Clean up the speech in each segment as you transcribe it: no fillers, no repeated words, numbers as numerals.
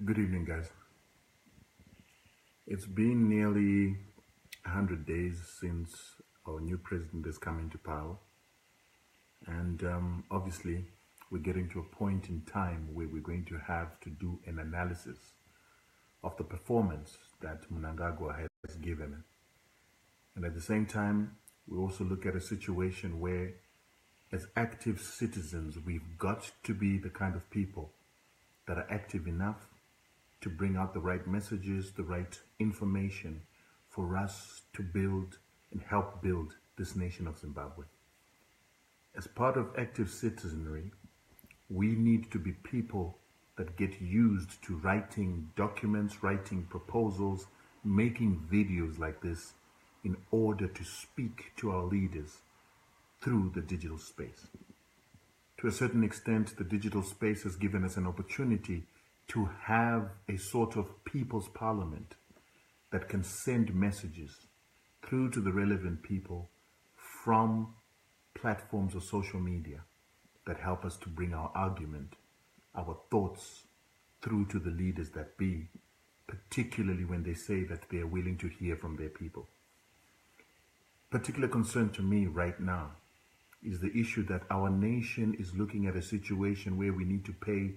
Good evening, guys. It's been nearly 100 days since our new president has come into power. And obviously, we're getting to a point in time where we're going to have to do an analysis of the performance that Mnangagwa has given. And at the same time, we also look at a situation where, as active citizens, we've got to be the kind of people that are active enough to bring out the right messages, the right information for us to build and help build this nation of Zimbabwe. As part of active citizenry, we need to be people that get used to writing documents, writing proposals, making videos like this in order to speak to our leaders through the digital space. To a certain extent, the digital space has given us an opportunity to have a sort of people's parliament that can send messages through to the relevant people from platforms of social media that help us to bring our argument, our thoughts through to the leaders that be, particularly when they say that they are willing to hear from their people. Particular concern to me right now is the issue that our nation is looking at a situation where we need to pay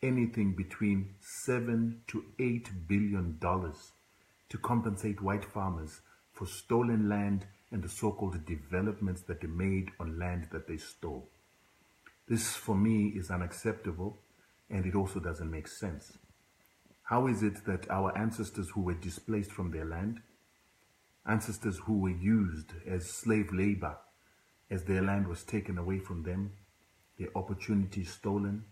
anything between $7 to $8 billion to compensate white farmers for stolen land and the so-called developments that they made on land that they stole. This, for me, is unacceptable, and it also doesn't make sense. How is it that our ancestors who were displaced from their land, ancestors who were used as slave labor, as their land was taken away from them, their opportunities stolen,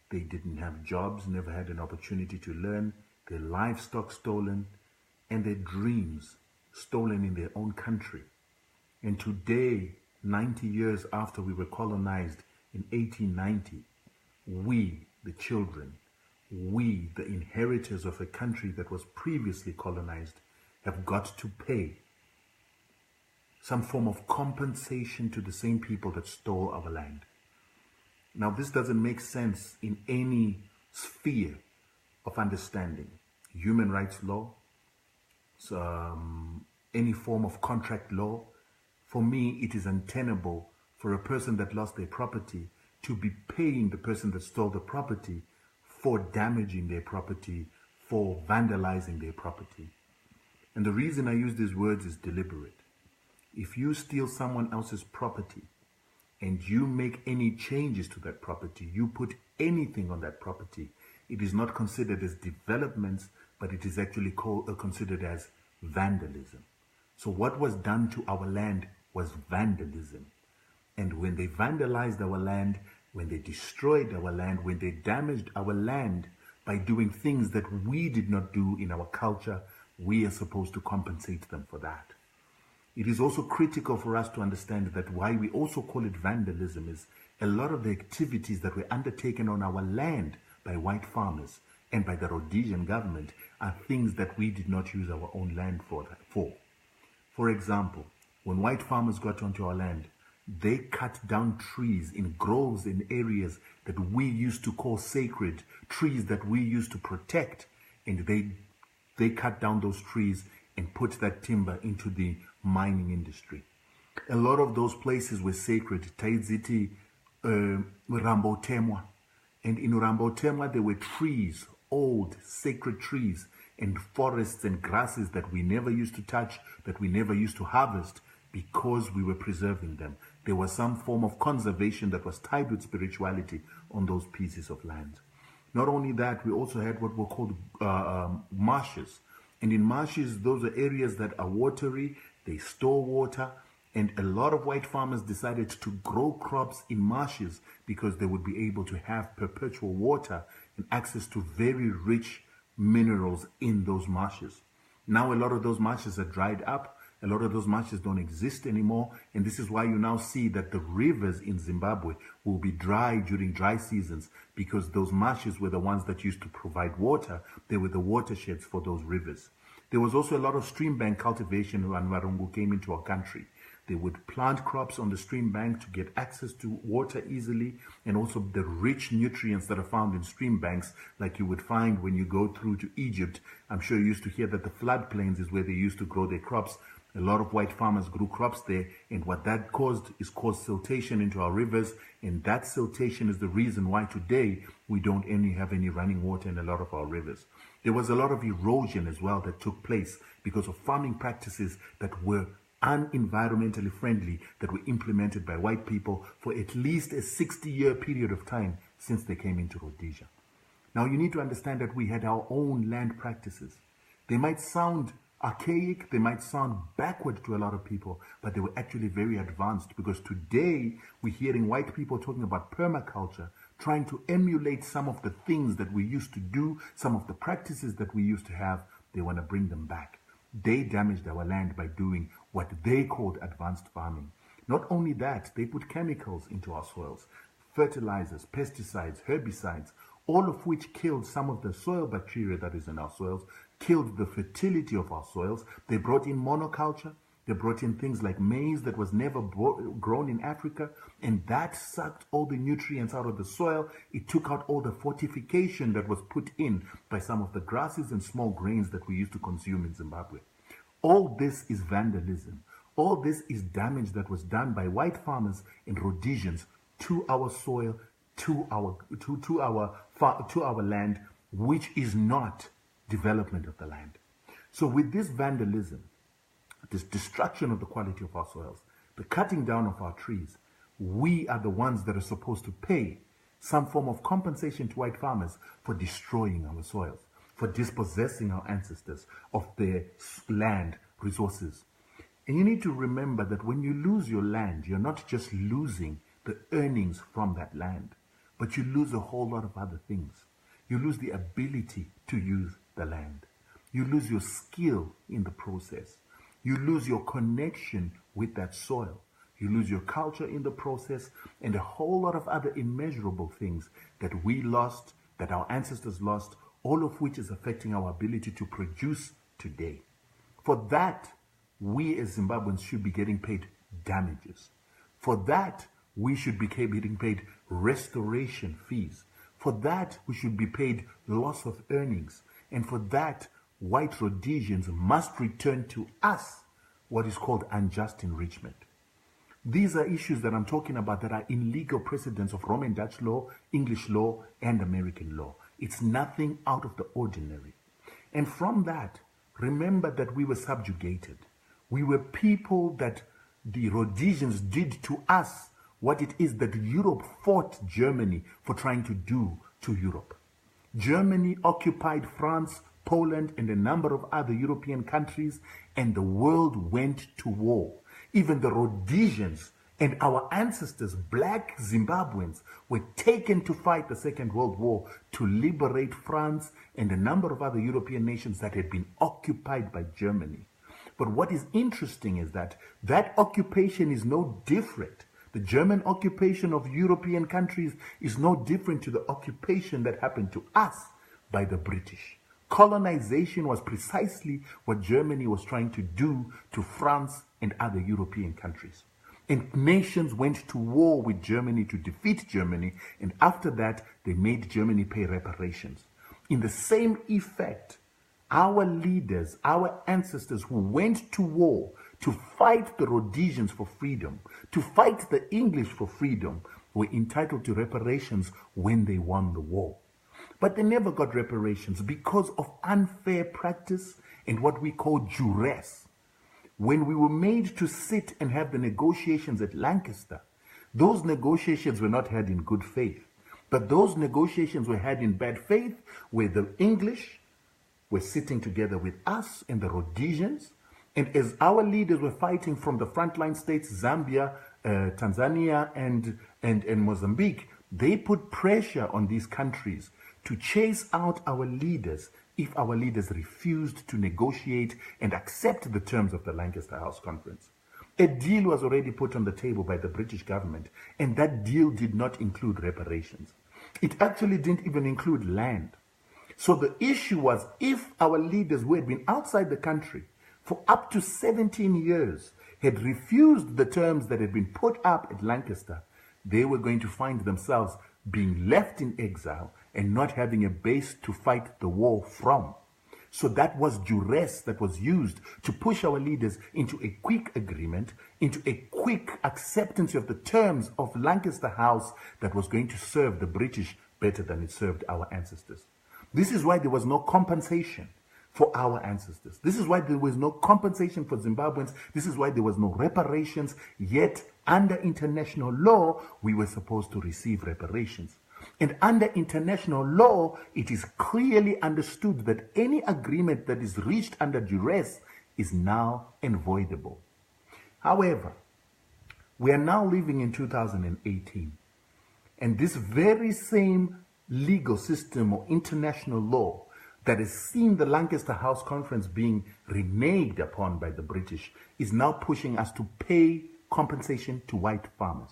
they didn't have jobs, never had an opportunity to learn, their livestock stolen, and their dreams stolen in their own country. And today, 90 years after we were colonized in 1890, we, the children, we, the inheritors of a country that was previously colonized, have got to pay some form of compensation to the same people that stole our land. Now, this doesn't make sense in any sphere of understanding. Human rights law, any form of contract law. For me, it is untenable for a person that lost their property to be paying the person that stole the property for damaging their property, for vandalizing their property. And the reason I use these words is deliberate. If you steal someone else's property, and you make any changes to that property, you put anything on that property, it is not considered as developments, but it is actually considered as vandalism. So what was done to our land was vandalism. And when they vandalized our land, when they destroyed our land, when they damaged our land by doing things that we did not do in our culture, we are supposed to compensate them for that. It is also critical for us to understand that why we also call it vandalism is a lot of the activities that were undertaken on our land by white farmers and by the Rhodesian government are things that we did not use our own land for. For example, when white farmers got onto our land, they cut down trees in groves in areas that we used to call sacred, trees that we used to protect, and they cut down those trees and put that timber into the mining industry. A lot of those places were sacred. Taiziti, Rambotemwa. And in Rambotemwa, there were trees, old sacred trees and forests and grasses that we never used to touch, that we never used to harvest because we were preserving them. There was some form of conservation that was tied with spirituality on those pieces of land. Not only that, we also had what were called marshes. And in marshes, those are areas that are watery, they store water, and a lot of white farmers decided to grow crops in marshes because they would be able to have perpetual water and access to very rich minerals in those marshes. Now a lot of those marshes are dried up, a lot of those marshes don't exist anymore, and this is why you now see that the rivers in Zimbabwe will be dry during dry seasons because those marshes were the ones that used to provide water. They were the watersheds for those rivers. There was also a lot of stream bank cultivation when Marungu came into our country. They would plant crops on the stream bank to get access to water easily, and also the rich nutrients that are found in stream banks, like you would find when you go through to Egypt. I'm sure you used to hear that the floodplains is where they used to grow their crops. A lot of white farmers grew crops there, and what that caused siltation into our rivers, and that siltation is the reason why today we don't have any running water in a lot of our rivers. There was a lot of erosion as well that took place because of farming practices that were unenvironmentally friendly, that were implemented by white people for at least a 60-year period of time since they came into Rhodesia. Now you need to understand that we had our own land practices. They might sound archaic, they might sound backward to a lot of people, but they were actually very advanced, because today we're hearing white people talking about permaculture, trying to emulate some of the things that we used to do, some of the practices that we used to have. They want to bring them back. They damaged our land by doing what they called advanced farming. Not only that, they put chemicals into our soils, fertilizers, pesticides, herbicides, all of which killed some of the soil bacteria that is in our soils, killed the fertility of our soils. They brought in monoculture. They brought in things like maize that was never grown in Africa, and that sucked all the nutrients out of the soil. It took out all the fortification that was put in by some of the grasses and small grains that we used to consume in Zimbabwe. All this is vandalism. All this is damage that was done by white farmers and Rhodesians to our soil, to our land, which is not development of the land. So with this vandalism, this destruction of the quality of our soils, the cutting down of our trees, we are the ones that are supposed to pay some form of compensation to white farmers for destroying our soils, for dispossessing our ancestors of their land resources. And you need to remember that when you lose your land, you're not just losing the earnings from that land, but you lose a whole lot of other things. You lose the ability to use the land. You lose your skill in the process. You lose your connection with that soil. You lose your culture in the process, and a whole lot of other immeasurable things that we lost, that our ancestors lost, all of which is affecting our ability to produce today. For that, we as Zimbabweans should be getting paid damages. For that, we should be getting paid restoration fees. For that, we should be paid loss of earnings. And for that, white Rhodesians must return to us what is called unjust enrichment. These are issues that I'm talking about that are in legal precedents of Roman Dutch law, English law, and American law. It's nothing out of the ordinary. And from that, remember that we were subjugated. We were people that the Rhodesians did to us what it is that Europe fought Germany for trying to do to Europe. Germany occupied France, Poland, and a number of other European countries, and the world went to war. Even the Rhodesians and our ancestors, black Zimbabweans, were taken to fight the Second World War to liberate France and a number of other European nations that had been occupied by Germany. But what is interesting is that that occupation is no different. The German occupation of European countries is no different to the occupation that happened to us by the British. Colonization was precisely what Germany was trying to do to France and other European countries. And nations went to war with Germany to defeat Germany, and after that, they made Germany pay reparations. In the same effect, our leaders, our ancestors who went to war to fight the Rhodesians for freedom, to fight the English for freedom, were entitled to reparations when they won the war. But they never got reparations because of unfair practice and what we call duress. When we were made to sit and have the negotiations at Lancaster, those negotiations were not had in good faith. But those negotiations were had in bad faith, where the English were sitting together with us and the Rhodesians. And as our leaders were fighting from the frontline states, Zambia, Tanzania, and Mozambique, they put pressure on these countries to chase out our leaders if our leaders refused to negotiate and accept the terms of the Lancaster House Conference. A deal was already put on the table by the British government, and that deal did not include reparations. It actually didn't even include land. So the issue was, if our leaders who had been outside the country for up to 17 years had refused the terms that had been put up at Lancaster, they were going to find themselves being left in exile and not having a base to fight the war from. So that was duress that was used to push our leaders into a quick agreement, into a quick acceptance of the terms of Lancaster House that was going to serve the British better than it served our ancestors. This is why there was no compensation for our ancestors. This is why there was no compensation for Zimbabweans. This is why there was no reparations. Yet, under international law, we were supposed to receive reparations. And under international law, it is clearly understood that any agreement that is reached under duress is now unvoidable. However, we are now living in 2018, and this very same legal system or international law that has seen the Lancaster House Conference being reneged upon by the British is now pushing us to pay compensation to white farmers.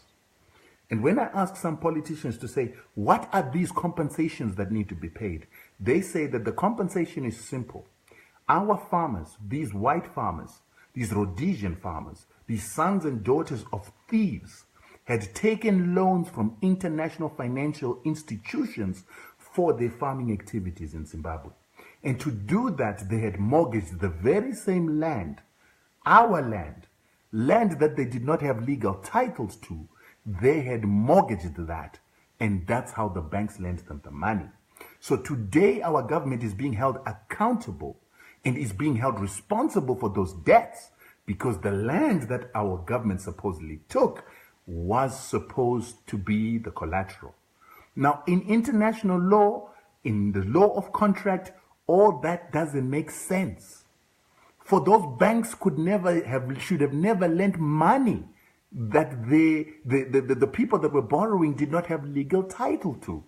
And when I ask some politicians to say, what are these compensations that need to be paid? They say that the compensation is simple. Our farmers, these white farmers, these Rhodesian farmers, these sons and daughters of thieves, had taken loans from international financial institutions for their farming activities in Zimbabwe. And to do that, they had mortgaged the very same land, our land that they did not have legal titles to. They had mortgaged that, and that's how the banks lent them the money. So today our government is being held accountable and is being held responsible for those debts because the land that our government supposedly took was supposed to be the collateral. Now, in international law, in the law of contract, all that doesn't make sense. For those banks should have never lent money that the people that were borrowing did not have legal title to.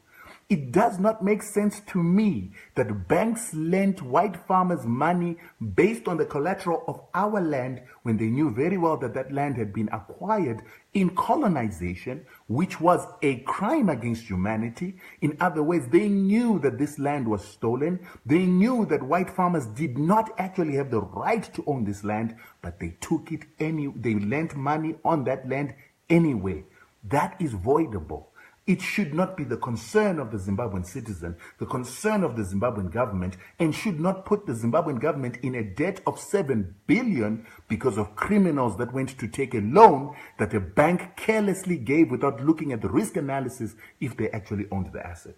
It does not make sense to me that banks lent white farmers money based on the collateral of our land when they knew very well that that land had been acquired in colonization, which was a crime against humanity. In other words, they knew that this land was stolen. They knew that white farmers did not actually have the right to own this land, but they took it they lent money on that land anyway. That is voidable. It should not be the concern of the Zimbabwean citizen, the concern of the Zimbabwean government, and should not put the Zimbabwean government in a debt of 7 billion because of criminals that went to take a loan that a bank carelessly gave without looking at the risk analysis if they actually owned the asset.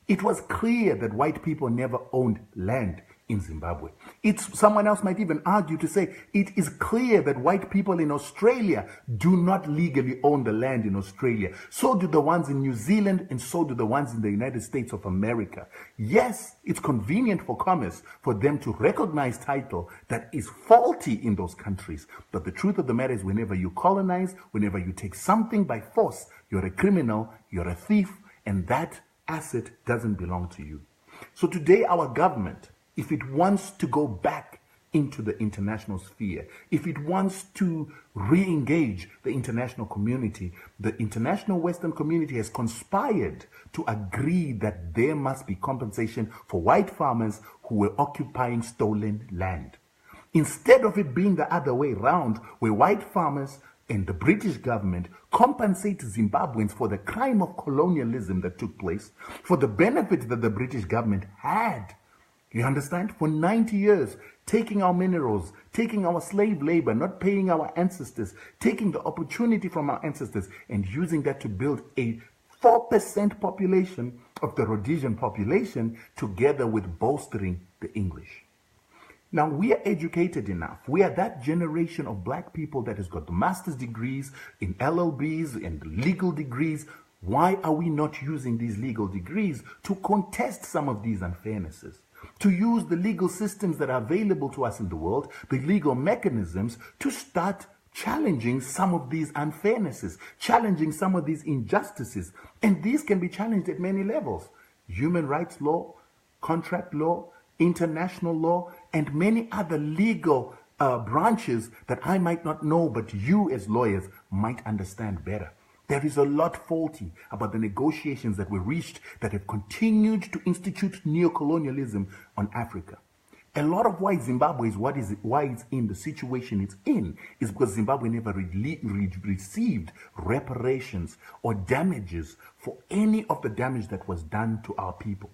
It was clear that white people never owned land in Zimbabwe. Someone else might even argue to say it is clear that white people in Australia do not legally own the land in Australia. So do the ones in New Zealand, and so do the ones in the United States of America. Yes, it's convenient for commerce for them to recognize title that is faulty in those countries. But the truth of the matter is, whenever you colonize, whenever you take something by force, you're a criminal, you're a thief, and that asset doesn't belong to you. So today our government, if it wants to go back into the international sphere, if it wants to re-engage the international community, the international Western community has conspired to agree that there must be compensation for white farmers who were occupying stolen land. Instead of it being the other way around, where white farmers and the British government compensate Zimbabweans for the crime of colonialism that took place, for the benefit that the British government had. You understand? For 90 years, taking our minerals, taking our slave labor, not paying our ancestors, taking the opportunity from our ancestors and using that to build a 4% population of the Rhodesian population together with bolstering the English. Now, we are educated enough. We are that generation of black people that has got master's degrees in LLBs and legal degrees. Why are we not using these legal degrees to contest some of these unfairnesses? To use the legal systems that are available to us in the world, the legal mechanisms, to start challenging some of these unfairnesses, challenging some of these injustices. And these can be challenged at many levels. Human rights law, contract law, international law, and many other legal branches that I might not know, but you as lawyers might understand better. There is a lot faulty about the negotiations that were reached that have continued to institute neocolonialism on Africa. A lot of why Zimbabwe is why it's in the situation it's in is because Zimbabwe never received reparations or damages for any of the damage that was done to our people.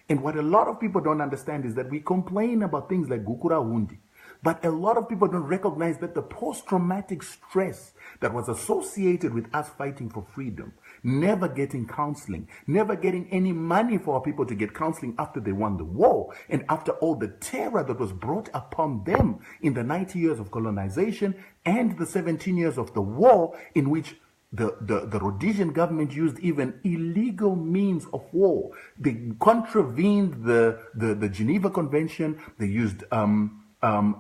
And what a lot of people don't understand is that we complain about things like Gukura Hundi, but a lot of people don't recognize that the post-traumatic stress that was associated with us fighting for freedom, never getting counseling, never getting any money for our people to get counseling after they won the war, and after all the terror that was brought upon them in the 90 years of colonization and the 17 years of the war, in which the Rhodesian government used even illegal means of war. They contravened the Geneva Convention. They used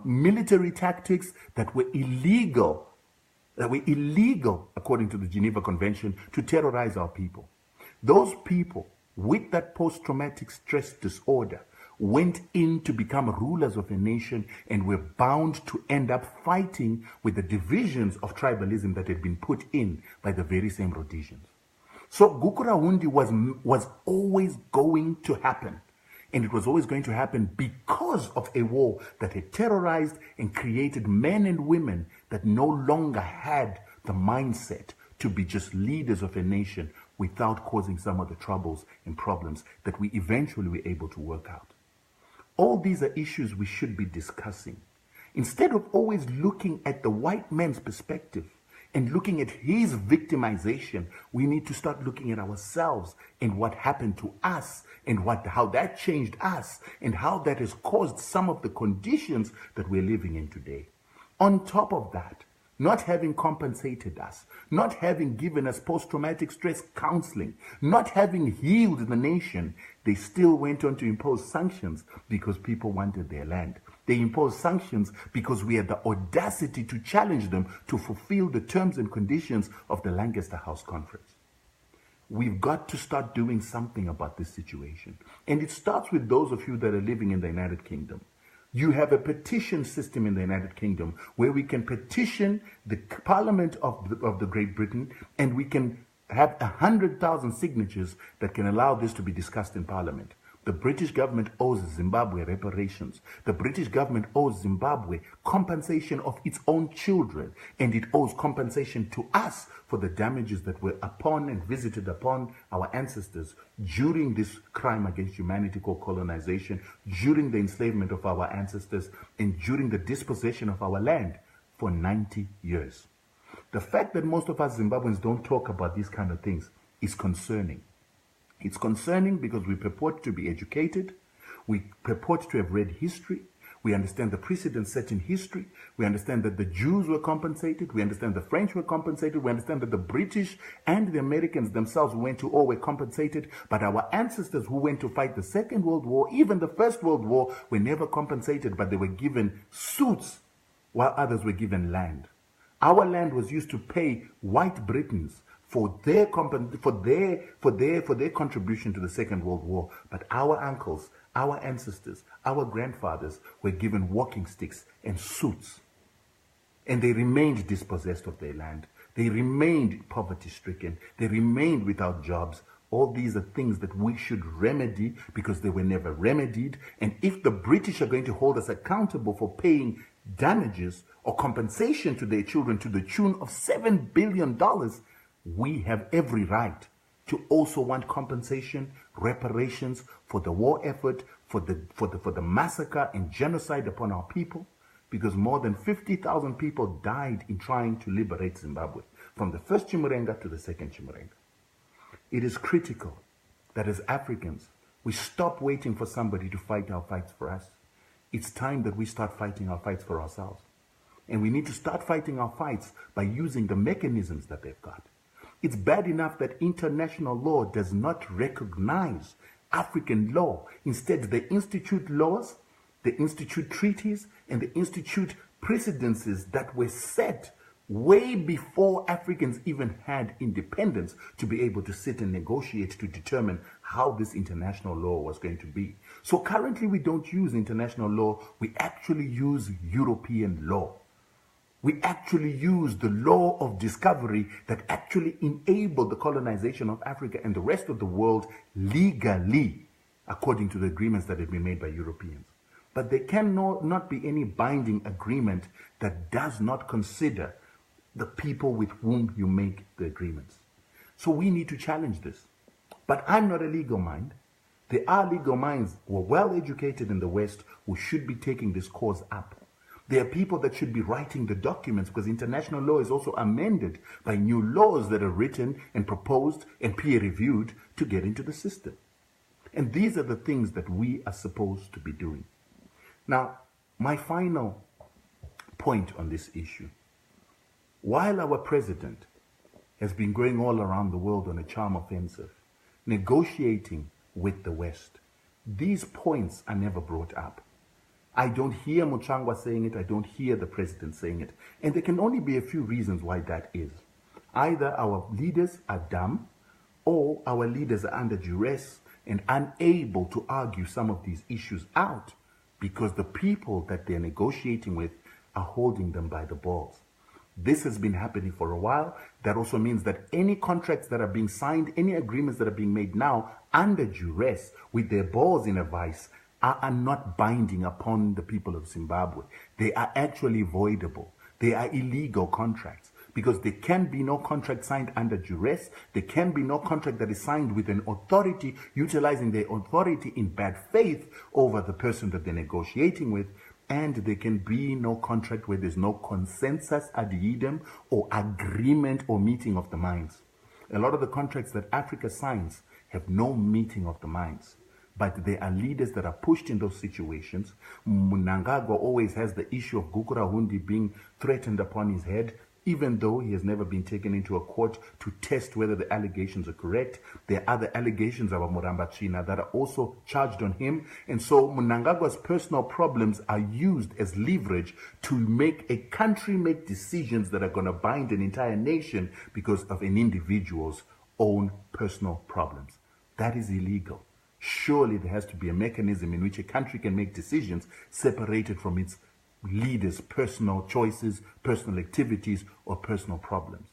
military tactics that were illegal according to the Geneva Convention to terrorize our people. Those people with that post-traumatic stress disorder went in to become rulers of a nation and were bound to end up fighting with the divisions of tribalism that had been put in by the very same Rhodesians. So Gukura Hundi was always going to happen. And it was always going to happen because of a war that had terrorized and created men and women that no longer had the mindset to be just leaders of a nation without causing some of the troubles and problems that we eventually were able to work out. All these are issues we should be discussing. Instead of always looking at the white man's perspective and looking at his victimization, we need to start looking at ourselves and what happened to us and how that changed us and how that has caused some of the conditions that we're living in today. On top of that, not having compensated us, not having given us post-traumatic stress counseling, not having healed the nation, they still went on to impose sanctions because people wanted their land. They imposed sanctions because we had the audacity to challenge them to fulfill the terms and conditions of the Lancaster House Conference. We've got to start doing something about this situation. And it starts with those of you that are living in the United Kingdom. You have a petition system in the United Kingdom where we can petition the Parliament of the Great Britain, and we can have 100,000 signatures that can allow this to be discussed in Parliament. The British government owes Zimbabwe reparations. The British government owes Zimbabwe compensation of its own children, and it owes compensation to us for the damages that were upon and visited upon our ancestors during this crime against humanity called colonization, during the enslavement of our ancestors, and during the dispossession of our land for 90 years. The fact that most of us Zimbabweans don't talk about these kind of things is concerning. It's concerning because we purport to be educated, we purport to have read history, we understand the precedents set in history, we understand that the Jews were compensated, we understand the French were compensated, we understand that the British and the Americans themselves who went to war were compensated, but our ancestors who went to fight the Second World War, even the First World War, were never compensated, but they were given suits while others were given land. Our land was used to pay white Britons for their contribution to the Second World War. But our uncles, our ancestors, our grandfathers were given walking sticks and suits. And they remained dispossessed of their land. They remained poverty-stricken. They remained without jobs. All these are things that we should remedy because they were never remedied. And if the British are going to hold us accountable for paying damages or compensation to their children to the tune of $7 billion, we have every right to also want compensation, reparations for the war effort, for the massacre and genocide upon our people, because more than 50,000 people died in trying to liberate Zimbabwe, from the first Chimurenga to the second Chimurenga. It is critical that as Africans, we stop waiting for somebody to fight our fights for us. It's time that we start fighting our fights for ourselves. And we need to start fighting our fights by using the mechanisms that they've got. It's bad enough that international law does not recognize African law. Instead, they institute laws, they institute treaties, and they institute precedences that were set way before Africans even had independence to be able to sit and negotiate to determine how this international law was going to be. So currently we don't use international law, we actually use European law. We actually use the law of discovery that actually enabled the colonization of Africa and the rest of the world legally, according to the agreements that have been made by Europeans. But there can not be any binding agreement that does not consider the people with whom you make the agreements. So we need to challenge this. But I'm not a legal mind. There are legal minds who are well educated in the West who should be taking this cause up. There are people that should be writing the documents, because international law is also amended by new laws that are written and proposed and peer-reviewed to get into the system. And these are the things that we are supposed to be doing. Now, my final point on this issue. While our president has been going all around the world on a charm offensive, negotiating with the West, these points are never brought up. I don't hear Muchangwa saying it. I don't hear the president saying it. And there can only be a few reasons why that is. Either our leaders are dumb, or our leaders are under duress and unable to argue some of these issues out because the people that they're negotiating with are holding them by the balls. This has been happening for a while. That also means that any contracts that are being signed, any agreements that are being made now under duress with their balls in a vice are not binding upon the people of Zimbabwe. They are actually voidable. They are illegal contracts because there can be no contract signed under duress. There can be no contract that is signed with an authority utilizing their authority in bad faith over the person that they're negotiating with. And there can be no contract where there's no consensus ad idem or agreement or meeting of the minds. A lot of the contracts that Africa signs have no meeting of the minds. But there are leaders that are pushed in those situations. Mnangagwa always has the issue of Gukura Hundi being threatened upon his head, even though he has never been taken into a court to test whether the allegations are correct. There are other allegations about Muramba China that are also charged on him. And so Mnangagwa's personal problems are used as leverage to make a country make decisions that are going to bind an entire nation because of an individual's own personal problems. That is illegal. Surely there has to be a mechanism in which a country can make decisions separated from its leaders' personal choices, personal activities, or personal problems.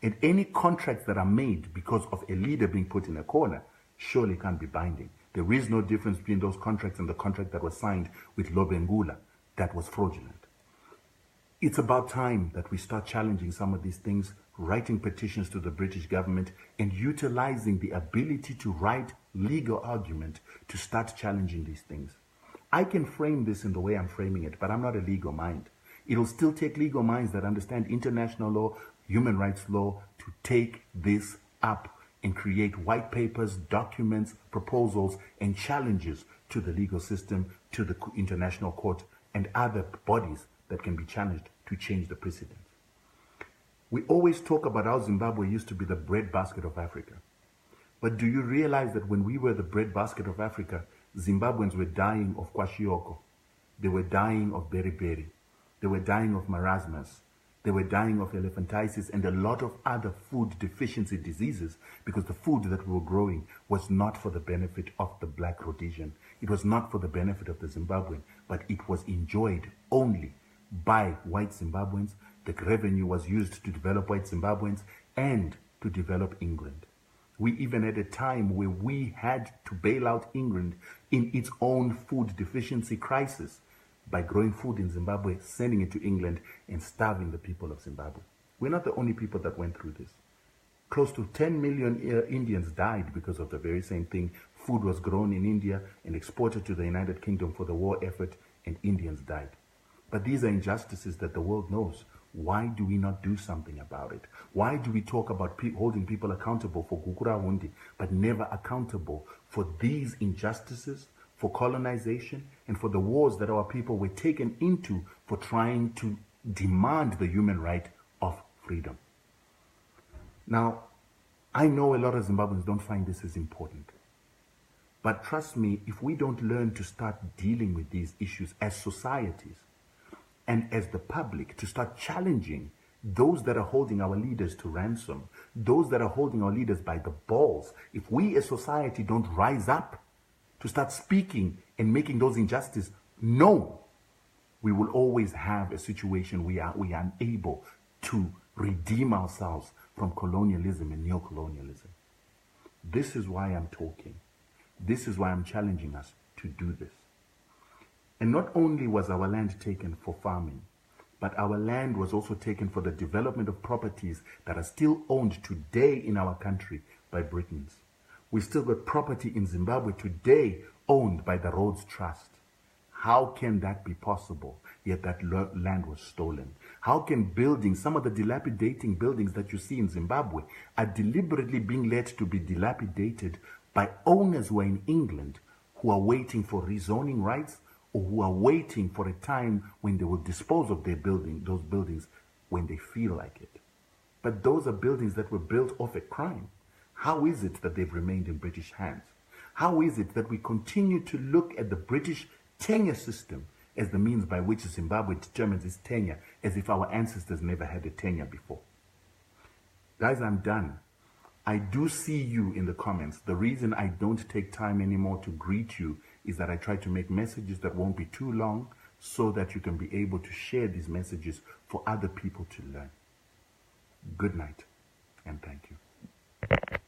And any contracts that are made because of a leader being put in a corner surely can't be binding. There is no difference between those contracts and the contract that was signed with Lobengula that was fraudulent. It's about time that we start challenging some of these things, writing petitions to the British government, and utilizing the ability to write legal argument to start challenging these things. I can frame this in the way I'm framing it, but I'm not a legal mind. It'll still take legal minds that understand international law, human rights law, to take this up and create white papers, documents, proposals, and challenges to the legal system, to the international court, and other bodies that can be challenged to change the precedent. We always talk about how Zimbabwe used to be the breadbasket of Africa. But do you realize that when we were the breadbasket of Africa, Zimbabweans were dying of kwashiorkor, they were dying of beriberi, they were dying of marasmus, they were dying of elephantiasis and a lot of other food deficiency diseases because the food that we were growing was not for the benefit of the black Rhodesian. It was not for the benefit of the Zimbabwean, but it was enjoyed only by white Zimbabweans. The revenue was used to develop white Zimbabweans and to develop England. We even had a time where we had to bail out England in its own food deficiency crisis by growing food in Zimbabwe, sending it to England, and starving the people of Zimbabwe. We're not the only people that went through this. Close to 10 million Indians died because of the very same thing. Food was grown in India and exported to the United Kingdom for the war effort, and Indians died. But these are injustices that the world knows. Why do we not do something about it? Why do we talk about holding people accountable for Gukura Hundi, but never accountable for these injustices, for colonization, and for the wars that our people were taken into for trying to demand the human right of freedom? Now, I know a lot of Zimbabweans don't find this as important. But trust me, if we don't learn to start dealing with these issues as societies, and as the public, to start challenging those that are holding our leaders to ransom, those that are holding our leaders by the balls, if we as society don't rise up to start speaking and making those injustices known, we will always have a situation we are unable to redeem ourselves from colonialism and neocolonialism. This is why I'm talking. This is why I'm challenging us to do this. And not only was our land taken for farming, but our land was also taken for the development of properties that are still owned today in our country by Britons. We still got property in Zimbabwe today owned by the Rhodes Trust. How can that be possible? Yet that land was stolen. How can buildings, some of the dilapidating buildings that you see in Zimbabwe, are deliberately being let to be dilapidated by owners who are in England, who are waiting for rezoning rights, or who are waiting for a time when they will dispose of those buildings when they feel like it. But those are buildings that were built off a crime. How is it that they've remained in British hands? How is it that we continue to look at the British tenure system as the means by which Zimbabwe determines its tenure, as if our ancestors never had a tenure before? Guys, I'm done. I do see you in the comments. The reason I don't take time anymore to greet you is that I try to make messages that won't be too long so that you can be able to share these messages for other people to learn. Good night, and thank you.